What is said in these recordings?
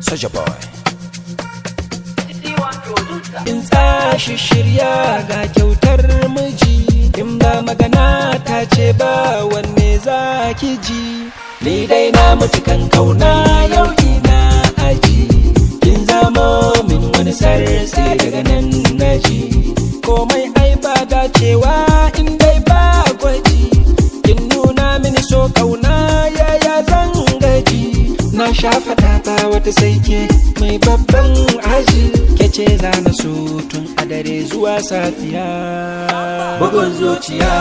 Soja boy. In tashi shirya ga kyautar miji, in ba magana ta ce ba wanne za ki ji. Ni dai na mutu kan kauna yau ina aji, kin zamo min wani sarsi daga nan naji. Komai ai ba dacewa in dai ba gwaji, kin nuna mini so kauna yaya zan gaji. Na sha faɗa ba wata saike mai babban aji, kece za na so tun a dare zuwa safiya. Bugun zuciya,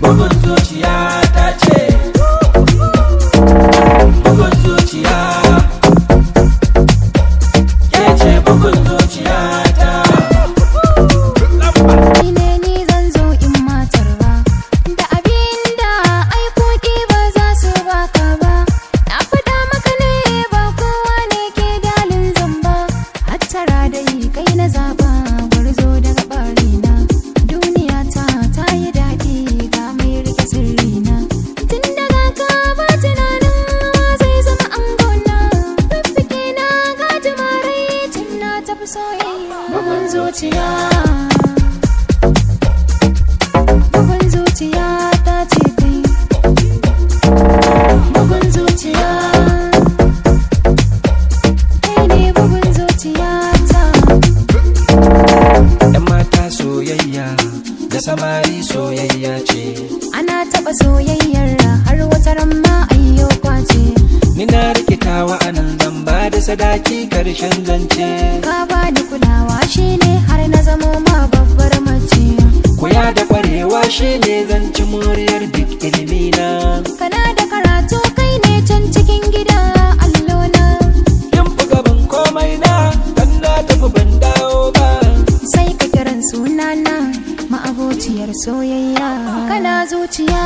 bugun zuciya ta ce, bugun zuciya, kece bugun zuciya ta. Ni zan zo in matar ba, da abin da aikoki ba za su baka ba. Na faɗa maka ne ba kowa ne ke dalin zamba, hattara dai kai na zaba gwarzo daga ɓarina. Duniya ta yi daɗi ga mai rike sirrina, tun daga ka ba tunanin zai zama angona. Fiffike na gaji marai tun na tafi soyayya. Bugun zuciya, bugun zuciya ta ce kai, bugun zuciya, kai ne bugun zuciya ta. Yan mata soyayya da samari soyayya ce, Ana taɓa soyayyar har wata ran ma ayyo kwace. ni na rikitawa anan zan ba da sadaki karshen zance. Ka ba da kulawa shine har na zamo ma babbar mace. Koya da kwarewa shine zan ci moriyar duk ilimina. Kana da karatu kai ne can cikin gida allona. Yin fi gaban komai na kan na tafi ban dawo ba. Sai ka kiran sunana ma'abociyar soyayya. Kana zuciya.